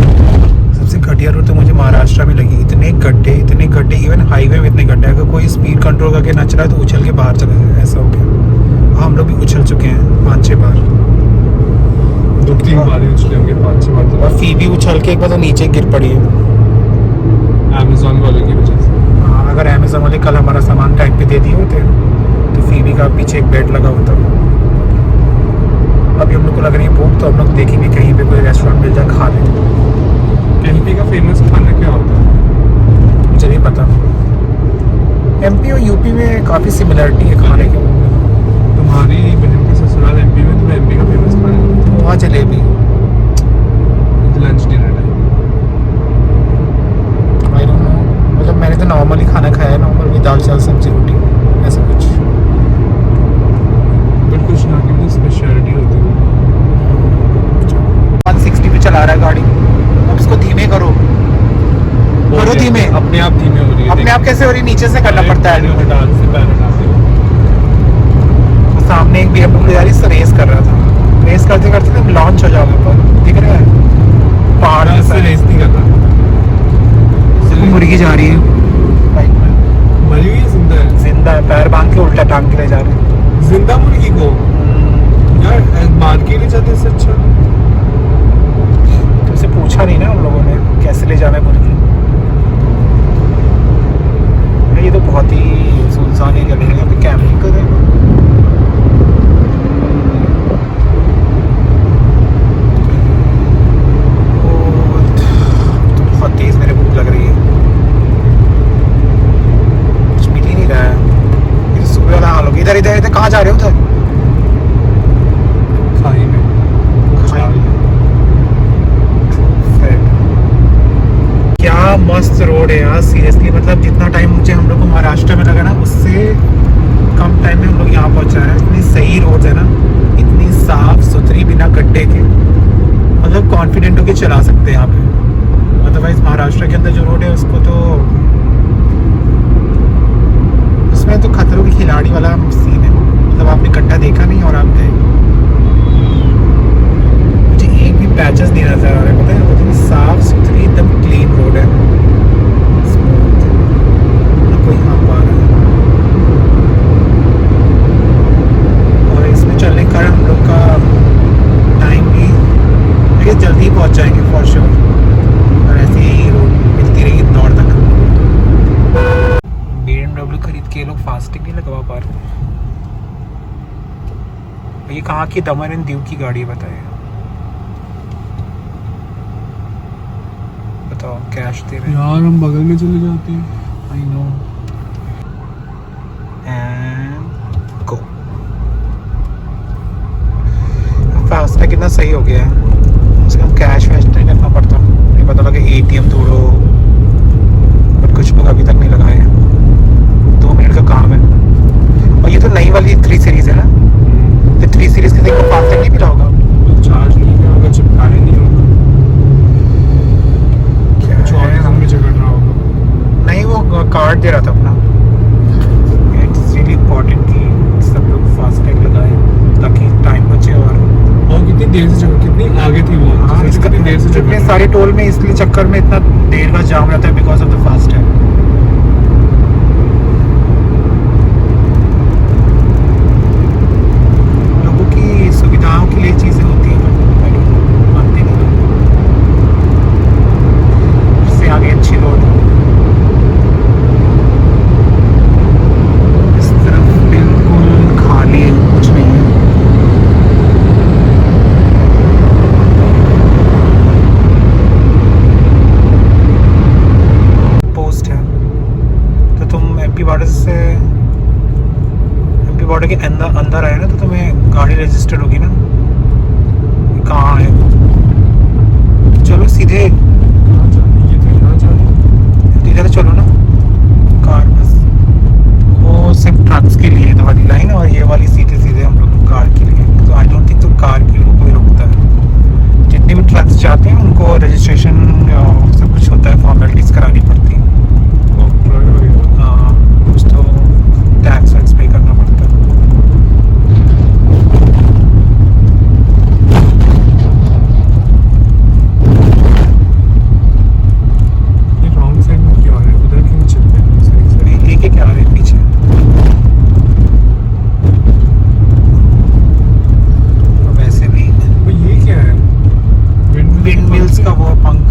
सबसे घटिया रोड तो मुझे महाराष्ट्र में लगी। इतने गड्ढे, इवन हाईवे में इतने गड्ढे, अगर कोई स्पीड कंट्रोल करके ना चला तो उछल के बाहर चला जाए, ऐसा हो गया। हम लोग भी उछल चुके हैं 5-6 बार। 2-3 बार उछले होंगे, 5-6 बार। और फी भी उछल के एक बार तो नीचे गिर पड़ी है अमेज़न वाले की वजह से। हाँ, अगर अमेज़न वाले कल हमारा सामान टाइम पे दे दिए होते तो फीबी का पीछे एक बेड लगा होता। अभी हम लोग को लग रही है भूख, तो हम लोग देखेंगे कहीं पे कोई रेस्टोरेंट मिल जाए, खा लें। एमपी का फेमस खाना क्या होता है? मुझे नहीं पता। एमपी और यूपी में काफ़ी सिमिलरिटी है खाने के। तुम्हारी बहन का ससुराल एमपी में, तो एमपी का फेमस खाना वहाँ jalebi, lunch dinner time. I don't know, मतलब मैंने तो नॉर्मली खाना खाया है, नॉर्मल दाल चावल सब्जी रोटी, ऐसा कुछ। बट कुछ ना की भी स्पेशलिटी होती है। 160 पे चला रहा है गाड़ी। अब इसको धीमे करो धीमे। अपने आप धीमे हो रही है। अपने आप कैसे हो रही, नीचे से करना पड़ता है। डाल से पैर हटा दो। तो सामने एक BMW जा रही है, रेस कर रहा था। रेस करते करते तुम लॉन्च हो जाओगे ऊपर, दिख रहा है पहाड़ से रेस नहीं करता। मुर्गी जा रही है बाइक में, मरी हुई जिंदा है? जिंदा है, पैर बांध के उल्टा टांग के ले जा रहे हैं। जिंदा मुर्गी को यार मार के ले जाते इससे अच्छा। तुमसे पूछा नहीं ना उन लोगों ने कैसे ले जाना है मुर्गी। ये तो बहुत ही सुनसान एरिया है, यहाँ पे कैंपिंग कर रहे हैं। बहुत तेज मेरे भूख लग रही है, कुछ मिल ही नहीं रहा है। ये सुबह वाला हाल हो गया। इधर कहाँ जा रहे हो उधर? खाई में क्या मस्त रोड है यार, सीरियसली। मतलब जितना टाइम मुझे हम लोग को महाराष्ट्र में लगा ना, उससे कम टाइम में हम लोग यहाँ पहुँचा है। इतनी सही रोड है ना, इतनी साफ सुथरी, बिना गड्ढे के, मतलब कॉन्फिडेंट होके चला सकते हैं यहाँ पे। अदरवाइज महाराष्ट्र के अंदर जो रोड है उसको तो, उसमें तो खतरों की खिलाड़ी वाला सीन है। मतलब आपने गड्ढा देखा नहीं और आप गए। मुझे एक भी पैचेस नहीं नजर आ रहा है, पता है, मतलब साफ सुथरी एकदम क्लीन रोड है, स्मूथ, ना कोई हाँप आ रहा है। और इसमें चलने के कारण हम लोग का टाइम भी देखिए जल्दी ही पहुँच जाएंगे फॉर श्योर। और ऐसे ही रोड मिलती रही इंदौर तक। BMW खरीद के लोग फास्टिंग नहीं लगवा पा रहे। ये कहाँ की दमन एंड दीव की गाड़ी है बताइए? बताओ, कैश दे रहे हैं यार, हम बगल में चले जाते हैं। I know. And go. FASTag कितना सही हो गया है, उसका हम कैश वैश नहीं रखना पड़ता। नहीं पता लगा ATM तोड़ो, बट कुछ लोग अभी तक नहीं लगाए हैं। 2 मिनट का काम है। और ये तो नई वाली 3 सीरीज है ना, तो 3 सीरीज के देखो फास्टैग नहीं मिला होगा। चार्ज नहीं किया होगा, चिपकाने नहीं होगा, कुछ और रीजन में झगड़ रहा होगा। नहीं, वो कार्ड दे रहा था अपना। इट्स रियली इम्पोर्टेंट कि सब लोग फास्टैग लगाएं ताकि टाइम बचे। और कितनी देर से कितनी आगे थी वो? हाँ, कितनी देर से इतने सारे टोल में इसलिए चक्कर में इतना देर का जाम रहता है, बिकॉज ऑफ द फास्टैग। लोगों की सुविधाओं के लिए चीज़ें होती हैं, मानते नहीं लोग। इससे आगे अच्छी रोड, इस तरफ बिल्कुल खाली है, कुछ नहीं है। बॉर्डर के अंदर आए ना तो तुम्हें गाड़ी रजिस्टर्ड होगी ना। कहाँ है? चलो सीधे इधर चलो ना। कार बस वो सिर्फ ट्रक्स के लिए तो वाली लाइन, और ये वाली सीधे सीधे हम लोग कार के लिए। तो आई डोंट थिंक तो कार के लिए कोई रुकता है। जितने भी ट्रक्स जाते हैं उनको रजिस्ट्रेशन सब कुछ होता है, फॉर्मेलिटीज करानी पड़ती है। हाँ, कुछ तो टैक्स वैक्स पे करना पड़ता है। लेके क्या आ रहे हैं पीछे? तो वैसे भी ये क्या है? विंड मिल्स का वो पंख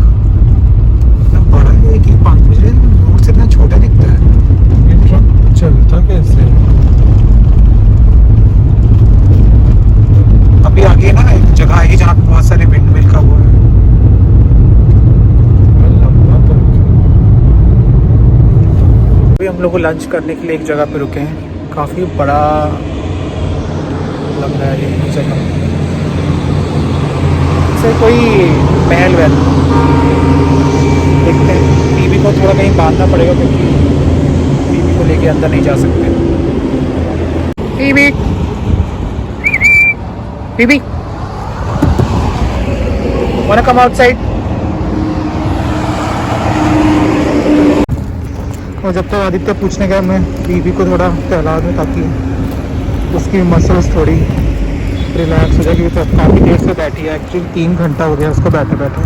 इतना बड़ा है, एक ही पंख मुझे दूर से इतना छोटा दिखता है। ये ट्रक चलता कैसे? अभी आगे ना एक जगह है जहाँ पे बहुत सारे विंड मिल का वो है। अभी हम लोग को लंच करने के लिए एक जगह पे रुके हैं। काफ़ी बड़ा लग रहा है ये जगह, से कोई महल वहल। देखते हैं, टीवी को थोड़ा कहीं बांधना पड़ेगा क्योंकि टीवी को लेके अंदर नहीं जा सकते। TV TV wanna come outside? और जब तक आदित्य पूछने गया मैं बीवी को थोड़ा टहला दूँ ताकि उसकी मसल्स थोड़ी रिलैक्स हो जाएगी। तो काफ़ी देर से बैठी है, एक्चुअली 3 घंटा हो गया उसको बैठे बैठे।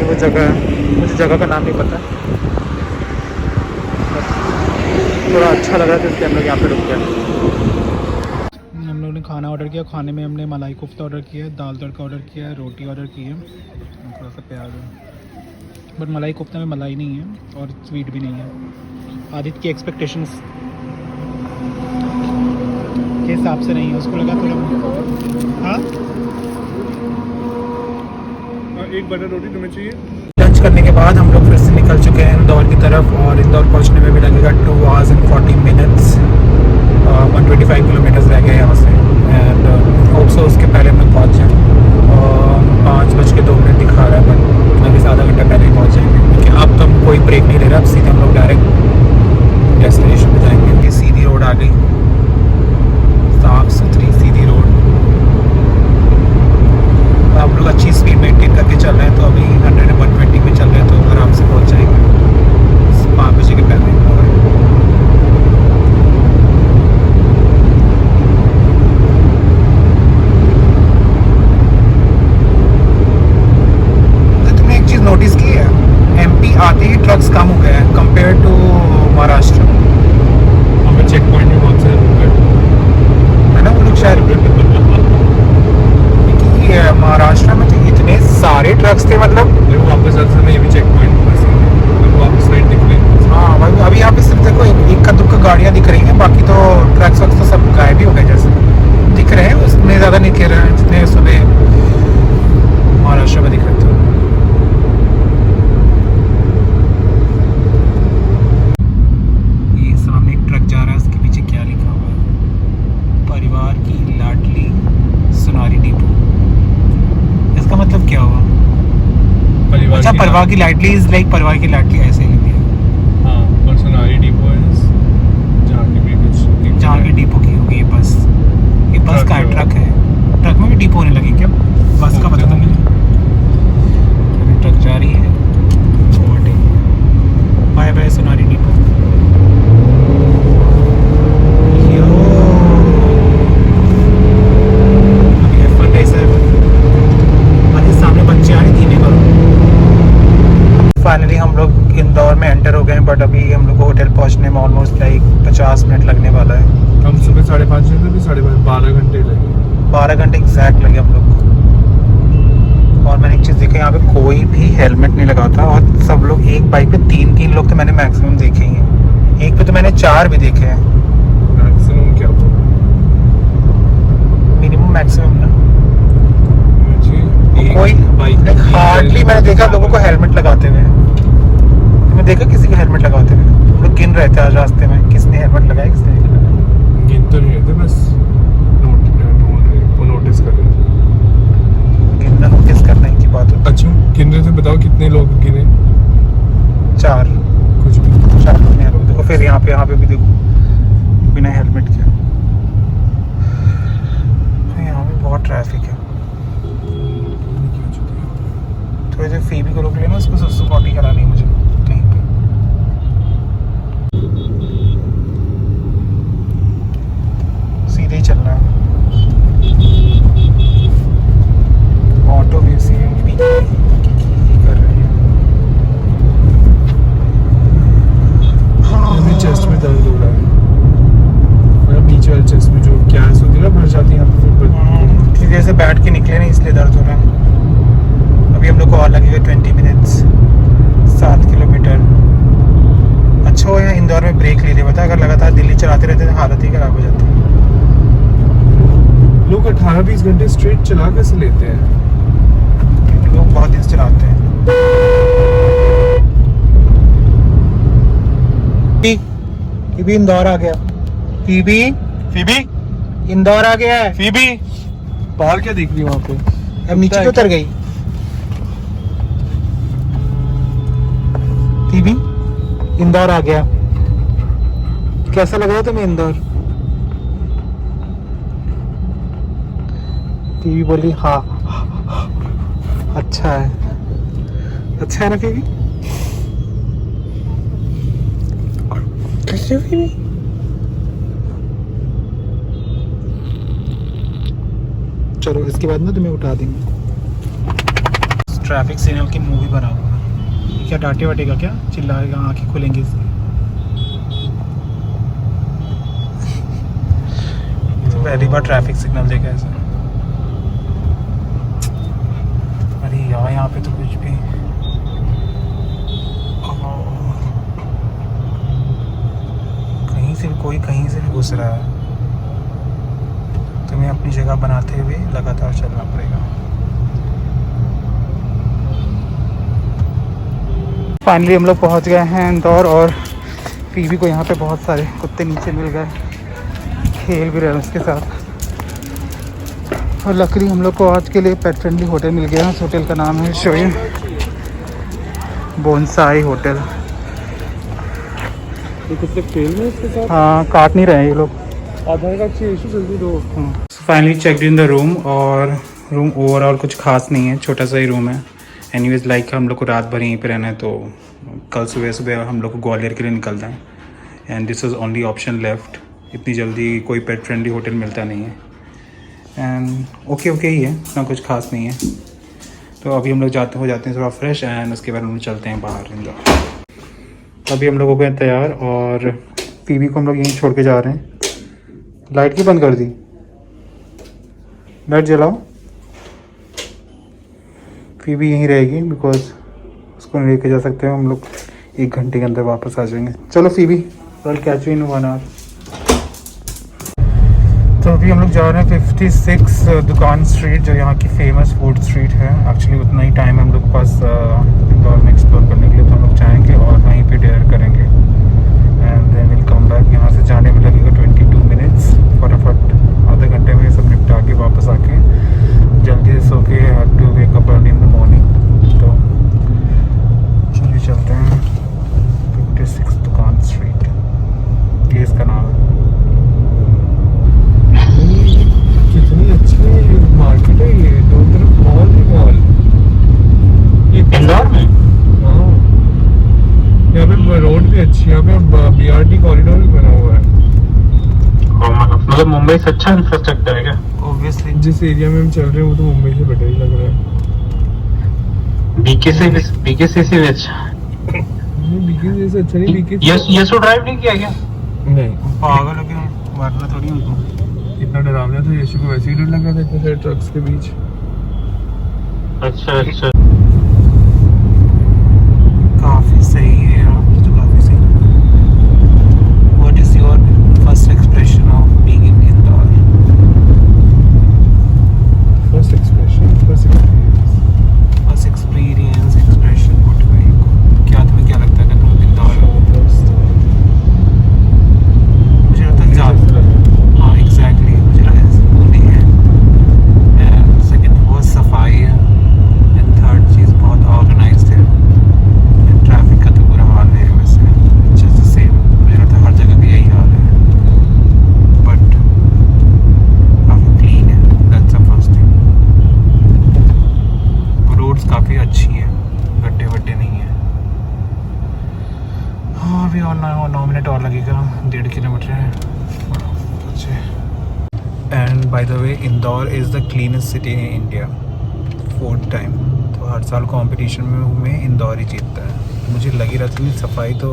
वो जगह है, मुझे जगह का नाम नहीं पता, थोड़ा अच्छा लगा था इसलिए हम लोग यहाँ पे रुक गए। हम लोग ने खाना ऑर्डर किया। खाने में हमने मलाई कोफ्ता ऑर्डर किया है, दाल तड़का ऑर्डर किया है, रोटी ऑर्डर की है, थोड़ा सा प्याज है। बट मलाई कोफ्ता में मलाई नहीं है और स्वीट भी नहीं है। आदित्य की एक्सपेक्टेशंस के हिसाब से नहीं है, उसको लगा थोड़ा। हाँ, एक बटर रोटी तुम्हें चाहिए? लंच करने के बाद हम लोग फिर से निकल चुके हैं इंदौर की तरफ, और इंदौर पहुंचने में भी लगेगा 2 hours and 40 minutes। 125 किलोमीटर्स रह गए यहाँ से, एंड होप सो उसके पहले हम लोग पहुँच जाएँ। 5:02 दिखा रहा है, बट अभी आधा घंटा पहले ही पहुँच जाएंगे क्योंकि अब तो हम कोई ब्रेक नहीं ले रहा। अब सीधे हम लोग डायरेक्ट डेस्टिनेशन पे जाएंगे। ये सीधी रोड आ गई, साफ सुथरी सीधी रोड। आप लोग अच्छी स्पीड मेंटेन करके चल रहे हैं, तो अभी 100 and 120 पे चल रहे हैं, तो आराम से पहुंच जाएंगे 5 बजे के पहले। तो तुमने एक चीज़ नोटिस की है, एमपी आते ही ट्रक्स कम हो गए हैं कंपेयर टू महाराष्ट्र। हमें चेक पॉइंट भी बहुत सारे है ना, वो लोग शायद महाराष्ट्र में तो इतने सारे ट्रक्स थे, मतलब वापस आते ये भी चेक पॉइंट वापस राइट दिख रहे हैं। हाँ भाई, अभी यहाँ पे सिर्फ देखो एक का दुक्का गाड़ियाँ दिख रही हैं, बाकी तो ट्रक्स वक्स तो सब गायब ही हो गए जैसे दिख रहे हैं। उसमें ज़्यादा नहीं दिख रहे हैं जितने सुबह महाराष्ट्र में दिख रहे थे। ये सामने एक ट्रक जा रहा है, उसके पीछे क्या लिखा हुआ है? परिवार की लाडली सोनारी डिपो। इसका मतलब क्या हुआ? अच्छा, परिवार की लाडली इज लाइक परिवार की लाडली, ऐसे ही लिखी है। हाँ, और सोनारी डिपो जहाँ की भी कुछ जहाँ की डिपो की होगी ये बस। ये बस का ट्रक है। ट्रक में भी डिपो होने लगी क्या? बस का पता नहीं। ट्रक जा रही है। Bye bye Sonari depot. Finally हम लोग इंदौर में एंटर हो गए हैं, बट अभी हम लोग को होटल पहुंचने में ऑलमोस्ट लाइक 50 मिनट लगने वाला है। हम सुबह 5:30 से भी 12 घंटे लगे। 12 घंटे एग्जैक्ट लगे हम लोग को। और मैंने एक चीज़ देखी, यहाँ पे कोई भी हेलमेट नहीं लगाता, और सब लोग एक बाइक पे 3 लोग तो मैंने मैक्सिमम देखे ही हैं। एक पे तो मैंने 4 भी देखे हैं। मैक्सिमम क्या हुआ? मिनिमम मैक्सिमम ना, मुझे कोई हार्डली मैंने देखा लोगों को हेलमेट लगाते हुए। मैंने देखा किसी को हेलमेट लगाते हुए। हम लोग गिन रहे थे आज रास्ते में, किसने हेलमेट लगाया किसने नहीं लगाया। गिन तो नहीं रहे थे, बस नोटिस कर रहे थे। गिनना नोटिस करने की बात होती अच्छा गिन रहे थे, बताओ कितने लोग गिने? है। 4 कुछ भी 4 लोग हैं लोग। देखो फिर यहाँ पे भी देखो बिना हेलमेट के। यहाँ पे बहुत ट्रैफिक है। थोड़ी देर फीबी को रोक लेना, उसको सुसु पॉटी करानी है मुझे कहीं पे। सीधे ही चलना है। ऑटो भी सेम कर रही है। मेरे चेस्ट में दर्द हो रहा है, मेरा नीचे वाले चेस्ट में जो गैस होती है ना भर जाती है यहाँ पे, इतनी देर से बैठ के निकले नहीं इसलिए दर्द हो रहा है। अभी हम लोग को और लगेगा 20 मिनट्स, 7 किलोमीटर। अच्छा हो यहाँ इंदौर में ब्रेक ले लिया, पता अगर लगातार दिल्ली चलाते रहते तो हालत ही खराब हो जाती है। लोग 18-20 घंटे स्ट्रेट चला कैसे लेते हैं? लोग बहुत दिन से चलाते हैं। फीबी इंदौर आ गया। फीबी इंदौर आ गया है। बाहर क्या दिख रही है वहाँ पे? अब नीचे क्यों उतर गई? फीबी इंदौर आ गया। कैसा लग रहा तुम्हें इंदौर? फीबी बोली हाँ अच्छा है। अच्छा है ना फीबी? कैसे हो फीबी? चलो इसके बाद ना तुम्हें उठा देंगे। ट्रैफिक सिग्नल की मूवी बना हुआ है। क्या डांटे वाटेगा क्या? चिल्लाएगा, आंखें खुलेंगी इसकी। तो पहली बार ट्रैफिक सिग्नल देखा है सर। अरे यार यहाँ पे तो कुछ भी कहीं से भी घुस रहा है। तुम्हें अपनी जगह बनाते हुए लगातार चलना पड़ेगा। फाइनली हम लोग पहुंच गए हैं इंदौर, और फीबी को यहाँ पे बहुत सारे कुत्ते नीचे मिल गए, खेल भी रहे हैं उसके साथ। और लकड़ी हम लोग को आज के लिए पेट फ्रेंडली होटल मिल गया। उस होटल का नाम है शोये बोनसाई होटल। ये कुत्ते खेल रहे हैं इसके साथ? हाँ काट नहीं रहे हैं ये लोग। आधार कार्ड चाहिए इशू, जल्दी दो। Finally checked in the room, और रूम ओवरऑल कुछ खास नहीं है, छोटा सा ही रूम है। एनीवेज लाइक हम लोग को रात भर यहीं पे रहना है, तो कल सुबह हम लोग को ग्वालियर के लिए निकलना है। And this is only option left. इतनी जल्दी कोई पेट फ्रेंडली होटल मिलता नहीं है। एंड ओके ही है, इतना कुछ खास नहीं है। तो अभी हम लोग जाते हैं थोड़ा फ्रेश, एंड उसके बाद हम लोग चलते हैं बाहर इंदौर। अभी हम लोग हो गए तैयार, और फीबी को हम लोग यहीं छोड़ के जा रहे हैं। लाइट क्यों बंद कर दी? लाइट जलाओ। फीबी यहीं रहेगी बिकॉज उसको नहीं लेके जा सकते हम लोग। 1 घंटे के अंदर वापस आ जाएंगे। चलो Phoebe, we'll catch you in 1 hour. तो अभी हम लोग जा रहे हैं 56 दुकान स्ट्रीट, जो यहाँ की फेमस फूड स्ट्रीट है। एक्चुअली उतना ही टाइम है हम लोग के पास इंदौर में एक्सप्लोर करने के लिए, तो हम लोग जाएंगे और वहीं पे डिनर करेंगे। And then will come back. यहाँ से जाने में लगेगा 22 मिनट्स। फटाफट आधे घंटे में सब निपटा के वापस आके जल्दी से सो के have to wake up early in the morning. तो चलिए चलते हैं 56 दुकान स्ट्रीट, ये इसका नाम है। कितनी अच्छी मार्केट है ये, दोनों तरफ मॉल ही मॉल। ये इंदौर में? हाँ, यहाँ पे रोड भी अच्छी है, यहाँ पे BRT कॉरिडोर भी बना हुआ है। मतलब मुंबई से अच्छा इंफ्रास्ट्रक्चर है क्या? ऑब्वियसली जिस एरिया में हम चल रहे हैं वो तो मुंबई से बेटर ही लग रहा है। बीके से भी अच्छा। नहीं बीके से अच्छा नहीं, बीके यशु ड्राइव नहीं किया क्या? नहीं, पागल हो गया, मारना थोड़ी उनको। इतना डरावना था, यशु को वैसे ही डर लगा था इतने सारे ट्रक्स के बीच। अच्छा काफी सही है यार, तो काफी सही। What is your first expression of being in Indore? First expression experience expression, what क्या तुम्हें क्या लगता है कि तुम Indore by the way Indore is the cleanest city in India 4th time. तो हर साल कंपटीशन में इंदौर ही जीतता है। मुझे लगी रहती है सफाई तो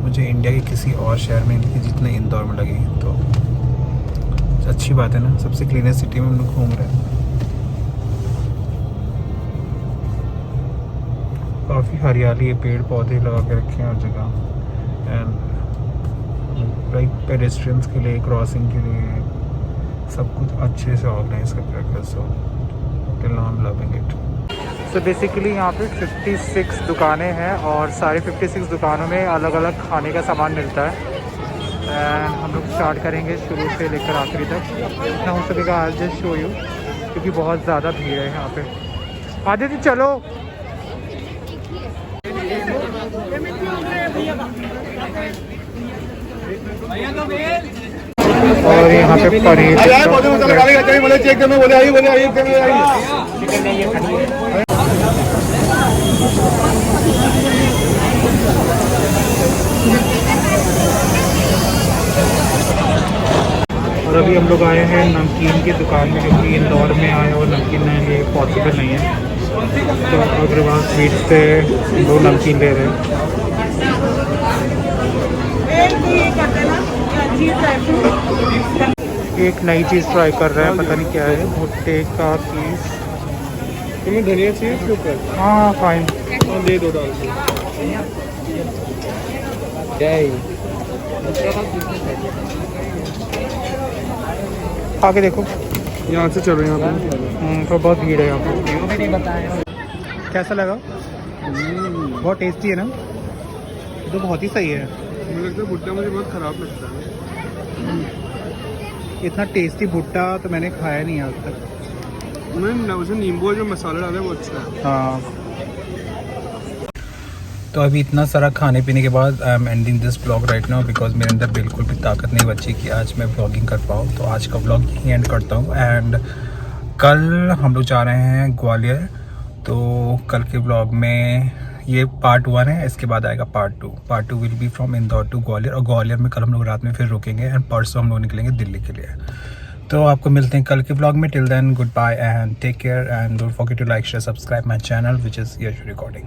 मुझे इंडिया के किसी और शहर में नहीं जितने इंदौर में लगी। तो अच्छी बात है ना, सबसे क्लीनेस्ट सिटी में हम लोग घूम रहे हैं। काफ़ी हरियाली है, पेड़ पौधे लगा के रखे हैं हर जगह एंड लाइक पेडेस्ट्रियंस के लिए, क्रॉसिंग के लिए सब कुछ अच्छे से ऑर्गेनाइज करके रखा है। So till now I am loving it. So basically यहाँ पे 56 दुकानें हैं और सारे 56 दुकानों में अलग अलग खाने का सामान मिलता है। एंड हम लोग स्टार्ट करेंगे शुरू से लेकर आखिरी तक। जितना हो सकेगा आज जस्ट शो यू, क्योंकि बहुत ज़्यादा भीड़ है यहाँ पे। आदित्य चलो। और यहाँ पे पनीर और अभी हम लोग आए हैं नमकीन की दुकान में, क्योंकि इंदौर में आए और नमकीन नहीं लिए पॉसिबल नहीं है। तो अग्रवाल स्वीट से 2 नमकीन ले रहे हैं। एक नई चीज़ ट्राई कर रहे हैं, पता नहीं क्या है, भुट्टे का पीस। तुम्हें धनिया चाहिए इसके ऊपर? हाँ फाइन, दे दो डाल दो। आके देखो, यहाँ से चल रहे हैं यहाँ पे। तो बहुत भीड़ है यहाँ पे। कैसा लगा? बहुत टेस्टी है ना? तो बहुत ही सही है। मुझे लगता है भुट्टा मुझे बहुत ख़राब लगता है। इतना टेस्टी भुट्टा तो मैंने खाया नहीं आज तक। मैंने उसमें नींबू और जो मसाला डाला है वो अच्छा है। हाँ। तो अभी इतना सारा खाने पीने के बाद I am ending this blog right now, because मेरे अंदर बिल्कुल भी ताकत नहीं बची कि आज मैं ब्लॉगिंग कर पाऊँ। तो आज का ब्लॉग यहीं एंड करता हूँ। एंड कल हम लोग जा रहे हैं ग्वालियर। तो कल के ब्लॉग में ये पार्ट 1 है, इसके बाद आएगा part 2। Part 2 will be from Indore to Gwalior, और ग्वालियर में कल हम लोग रात में फिर रुकेंगे एंड परसों हम लोग निकलेंगे दिल्ली के लिए। तो आपको मिलते हैं कल के ब्लॉग में। Till then good bye and take care and don't forget to like share subscribe my channel which is Yash recording.